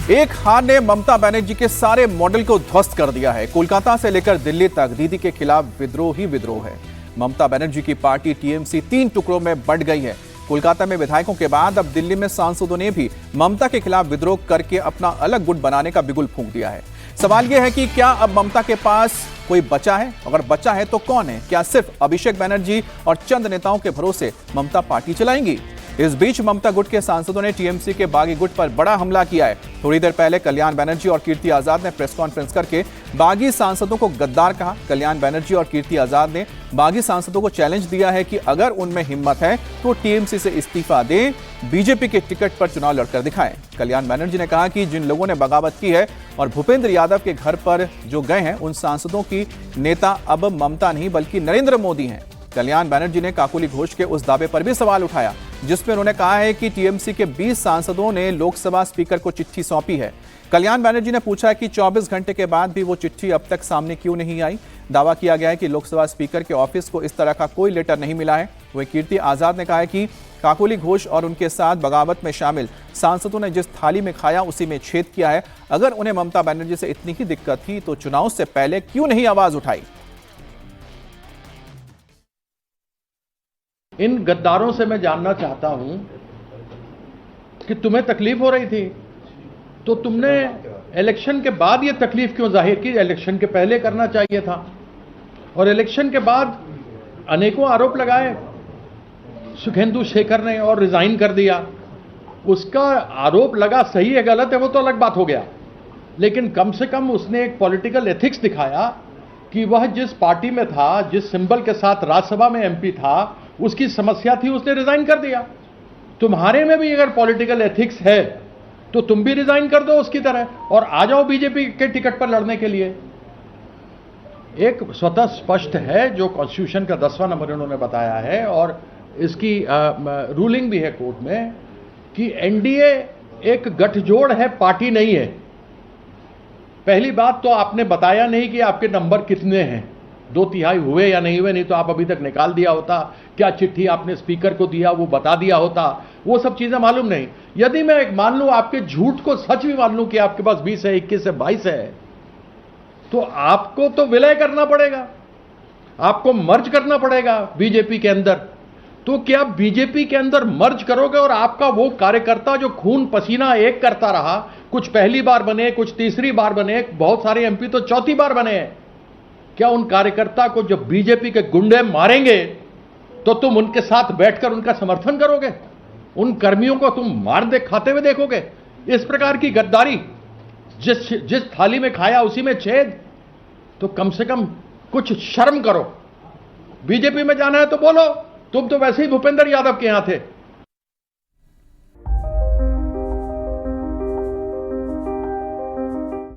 एक हार ने ममता बनर्जी के सारे मॉडल को ध्वस्त कर दिया है। कोलकाता से लेकर दिल्ली तक दीदी के खिलाफ विद्रोह ही विद्रोह है। ममता बनर्जी की पार्टी टीएमसी 3 टुकड़ों में बंट गई है। कोलकाता में विधायकों के बाद अब दिल्ली में सांसदों ने भी ममता के खिलाफ विद्रोह करके अपना अलग गुट बनाने का बिगुल फूंक दिया है। सवाल यह है कि क्या अब ममता के पास कोई बचा है? अगर बचा है तो कौन है? क्या सिर्फ अभिषेक बनर्जी और चंद नेताओं के भरोसे ममता पार्टी चलाएंगी? इस बीच ममता गुट के सांसदों ने टीएमसी के बागी गुट पर बड़ा हमला किया है। थोड़ी देर पहले कल्याण बनर्जी और कीर्ति आजाद ने प्रेस कॉन्फ्रेंस करके बागी सांसदों को गद्दार कहा। कल्याण बनर्जी और कीर्ति आजाद ने बागी सांसदों को चैलेंज दिया है कि अगर उनमें हिम्मत है तो टीएमसी से इस्तीफा दें, बीजेपी के टिकट पर चुनाव लड़कर दिखाएं। कल्याण बनर्जी ने कहा कि जिन लोगों ने बगावत की है और भूपेंद्र यादव के घर पर जो गए हैं, उन सांसदों की नेता अब ममता नहीं बल्कि नरेंद्र मोदी हैं। कल्याण बनर्जी ने काकोली घोष के उस दावे पर भी सवाल उठाया जिसमें उन्होंने कहा है कि टीएमसी के 20 सांसदों ने लोकसभा स्पीकर को चिट्ठी सौंपी है। कल्याण बनर्जी ने पूछा कि 24 घंटे के बाद भी वो चिट्ठी अब तक सामने क्यों नहीं आई। दावा किया गया है कि लोकसभा स्पीकर के ऑफिस को इस तरह का कोई लेटर नहीं मिला है। वहीं कीर्ति आजाद ने कहा है कि काकोली घोष और उनके साथ बगावत में शामिल सांसदों ने जिस थाली में खाया उसी में छेद किया है। अगर उन्हें ममता बनर्जी से इतनी ही दिक्कत थी तो चुनाव से पहले क्यों नहीं आवाज उठाई? इन गद्दारों से मैं जानना चाहता हूं कि तुम्हें तकलीफ हो रही थी तो तुमने इलेक्शन के बाद ये तकलीफ क्यों जाहिर की? इलेक्शन के पहले करना चाहिए था। और इलेक्शन के बाद अनेकों आरोप लगाए सुखेंदु शेखर ने और रिजाइन कर दिया। उसका आरोप लगा, सही है गलत है वो तो अलग बात हो गया, लेकिन कम से कम उसने एक पॉलिटिकल एथिक्स दिखाया कि वह जिस पार्टी में था, जिस सिंबल के साथ राज्यसभा में एमपी था, उसकी समस्या थी, उसने रिजाइन कर दिया। तुम्हारे में भी अगर पॉलिटिकल एथिक्स है तो तुम भी रिजाइन कर दो उसकी तरह और आ जाओ बीजेपी के टिकट पर लड़ने के लिए। एक स्वतः स्पष्ट है जो कॉन्स्टिट्यूशन का 10वां नंबर उन्होंने बताया है और इसकी रूलिंग भी है कोर्ट में कि एनडीए एक गठजोड़ है, पार्टी नहीं है। पहली बात तो आपने बताया नहीं कि आपके नंबर कितने हैं, 2/3 हुए या नहीं हुए, नहीं तो आप अभी तक निकाल दिया होता। क्या चिट्ठी आपने स्पीकर को दिया वो बता दिया होता, वो सब चीजें मालूम नहीं। यदि मैं एक मान लूं, आपके झूठ को सच भी मान लूं कि आपके पास 20 है, 21 है, 22 है, तो आपको तो विलय करना पड़ेगा, आपको मर्ज करना पड़ेगा बीजेपी के अंदर। तो क्या बीजेपी के अंदर मर्ज करोगे और आपका वो कार्यकर्ता जो खून पसीना एक करता रहा, कुछ पहली बार बने, कुछ तीसरी बार बने, बहुत सारे एमपी तो चौथी बार बने हैं, क्या उन कार्यकर्ता को जब बीजेपी के गुंडे मारेंगे तो तुम उनके साथ बैठकर उनका समर्थन करोगे? उन कर्मियों को तुम मार दे खाते हुए देखोगे? इस प्रकार की गद्दारी, जिस थाली में खाया उसी में छेद, तो कम से कम कुछ शर्म करो। बीजेपी में जाना है तो बोलो, तुम तो वैसे ही भूपेंद्र यादव के यहां थे।